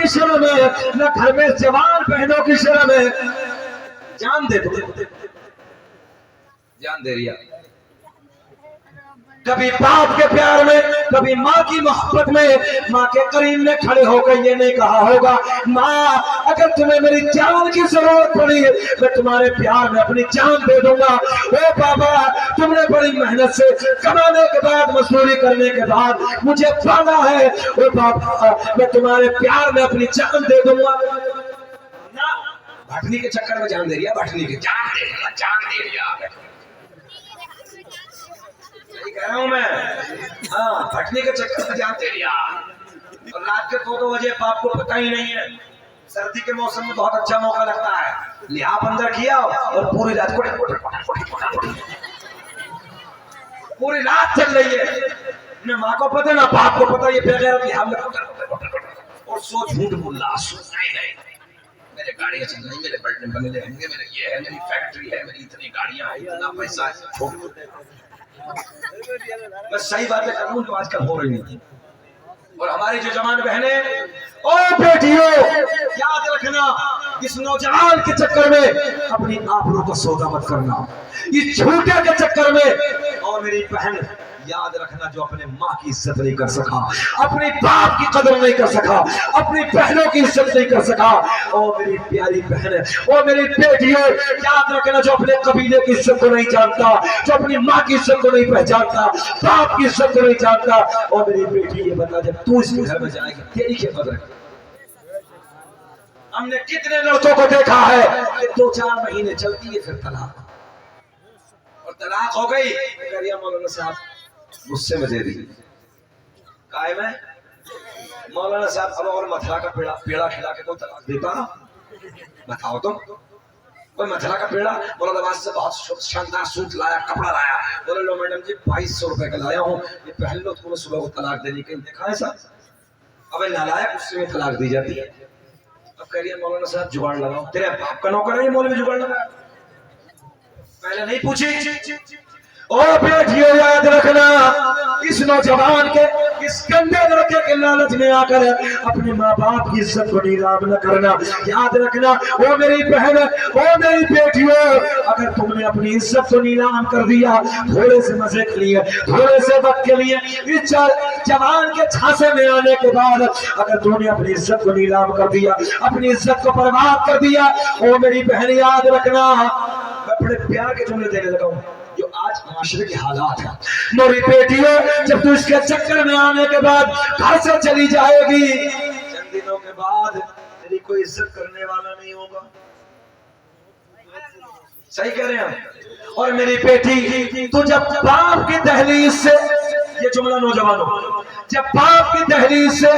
کی شرم ہے نہ گھر میں جوان بہنوں کی شرم ہے. جان دے دو, جان دے رہی ہے. کبھی باپ کے پیار میں, کبھی ماں کی محبت میں, ماں کے قریب میں کھڑے ہو کر یہ نہیں کہا ہوگا ماں اگر تمہیں میری جان کی ضرورت پڑی میں تمہارے پیار میں اپنی جان دے دوں گا. او بابا تم نے بڑی محنت سے کمانے کے بعد, مزدوری کرنے کے بعد مجھے پالا ہے, او بابا میں تمہارے پیار میں اپنی جان دے دوں گا. بھٹنی کے چکر میں جان دے رہی ہے, بھٹنی کے جان دے رہی ہے, جان دے رہی ہے. کہہ رہا ہوں میں, ہاں بھٹنی کے چکر میں جان دے رہی ہے. اور رات کے 2 بجے باپ کو پتہ ہی نہیں ہے. سردی کے موسم میں بہت اچھا موقع لگتا ہے, لحاف اندر کیا اور پوری رات پوری رات چل رہی ہے. نہ ماں کو پتہ نہ باپ کو پتہ, یہ بغیر لحاف میں اور سو جھوٹ بول رہا, سوچنا ہی نہیں. میرے گاڑیاں چل رہی, میرے بلڈنگ بنے رہیں گے, میرے یہ ہے, میری فیکٹری ہے, میری اتنی گاڑیاں ہیں, اتنا پیسہ ہے. بس صحیح باتیں کروں جو آج کل ہو رہی ہیں. اور ہماری جو جوان بہنیں, او بیٹیوں یاد رکھنا اس نوجوان کے چکر میں اپنی آبرو کا سودا مت کرنا, اس جھوٹے کے چکر میں. اور میری بہن یاد رکھنا جو اپنے ماں کی عزت نہیں کر سکا, اپنی باپ کی قدر نہیں کر سکا, اپنی بہنوں کی عزت نہیں کر سکا, او میری پیاری بہن, او میری بیٹیوں یاد رکھنا جو اپنے قبیلے کی عزت کو نہیں جانتا, جو اپنی ماں کی عزت کو نہیں پہچانتا, باپ کی عزت کو نہیں جانتا, او میری بیٹی یہ بتا جب تو اس گھر میں جائے گی تیری کیا قدر ہے. ہم نے کتنے لڑکوں کو دیکھا ہے کہ 2-4 مہینے چلتی ہے پھر طلاق, اور طلاق ہو گئی کریا مولانا صاحب غصے میں دے دی. قائم ہے مولانا صاحب اب اور متھرا کا پیڑا کھلا کے کوئی طلاق دیتا نا, بتاؤ تو. کوئی متھرا کا پیڑا, مولانا عباس سے بہت شاندار سوٹ لایا, کپڑا لایا, بولے لو میڈم جی 2200 روپے کا لایا ہوں, یہ پہن لو, تمہیں صبح کو طلاق دینے کے دیکھا ہے سر. اب نالائق غصے میں طلاق دی جاتی ہے. اب کہہ رہی ہے مولانا صاحب جگاڑ لگاؤ, تیرے باپ کا نوکر ہے یہ مولوی جگاڑ لگایا, پہلے نہیں پوچھی. اور بیٹھیوں یاد رکھنا اس نوجوان کے, اس گندے لڑکے کے لالچ میں آ کر اپنے ماں باپ کی عزت کو نیلام نہ کرنا. یاد رکھنا وہ میری بہن, وہ میری بیٹیوں, اگر تم نے اپنی عزت کو نیلام کر دیا تھوڑے سے مزے کے لیے, تھوڑے سے وقت کے لیے, اس جوان کے چھانسے میں آنے کے بعد اگر تم نے اپنی عزت کو نیلام کر دیا, اپنی عزت کو برباد کر دیا, وہ میری بہن یاد رکھنا. میں بڑے پیار کے جملے دینے لگا ہوں جو آج معاشرے کے حالات ہیں. میری بیٹیوں جب تو اس کے چکر میں آنے کے بعد گھر سے چلی جائے گی, چند دنوں کے بعد تیری کوئی عزت کرنے والا نہیں ہوگا. صحیح کہہ رہے ہیں. اور میری بیٹی تو جب باپ کی دہلیز سے, یہ جملہ نوجوانوں, جب باپ کی دہلیز سے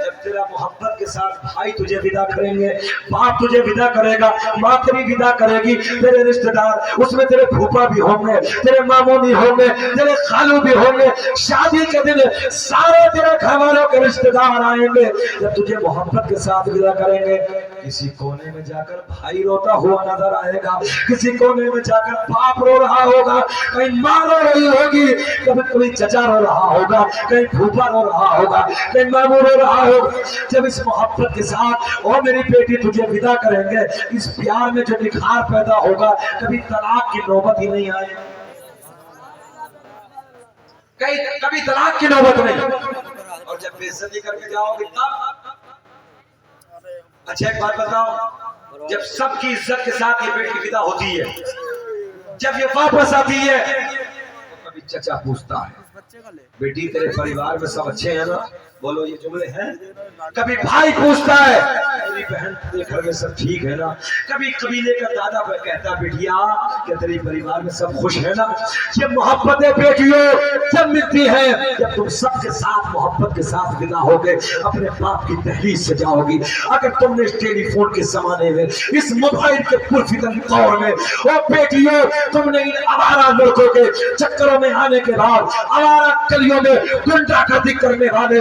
جب تیرا محبت کے ساتھ بھائی تجھے ودا کریں گے, باپ تجھے ودا کرے گا, ماں تیری ودا کرے گی, تیرے رشتہ دار اس میں تیرے پھوپا بھی ہوں گے, تیرے ماموں بھی ہوں گے, تیرے خالو بھی ہوں گے, شادی کے دن سارے تیرے گھر والوں کے رشتہ دار آئیں گے. جب تجھے محبت کے ساتھ ودا کریں گے کسی کونے میں جا کر بھائی روتا ہوا نظر آئے گا, کسی کونے میں جا کر باپ رو رہا ہوگا, کہیں ماں رو رہی ہوگی, کبھی چچا رو رہا ہوگا, کہیں پھوپا رو رہا ہوگا, کہیں ماموں رو رہا ہوگا. جب اس محبت کے ساتھ اور میری بیٹی تجھے ودا کریں گے, اس پیار میں جو نکھار پیدا ہوگا کبھی طلاق کی نوبت ہی نہیں آئے, کبھی طلاق کی نوبت نہیں. اور جب بے عزتی کر کے جاؤ گے تب. اچھا ایک بات بتاؤ, جب سب کی عزت کے ساتھ یہ بیٹی ودا ہوتی ہے, جب یہ واپس آتی ہے تو کبھی چچا پوچھتا ہے بیٹی تیرے پریوار میں سب اچھے ہیں نا, بولو یہ جملے ہیں. کبھی بھائی پوچھتا ہے میری بہن تیرے گھر میں سب ٹھیک ہے نا, کبھی قبیلے کا دادا کہتا بیٹیا کہ تیرے پریوار میں سب خوش ہے نا. یہ محبتیں بیٹیوں جب ملتی ہیں جب تم سب کے ساتھ محبت کے ساتھ ودا ہوگے, اپنے باپ کی دہلیز سے جاؤ گی. اگر تم نے اس ٹیلی فون کے زمانے میں, اس موبائل کے پرفتن دور میں, او بیٹیوں تم نے ان آوارہ لڑکوں کے چکروں میں آنے کے بعد, آوارہ گلیوں میں گنڈا گردی کرنے والے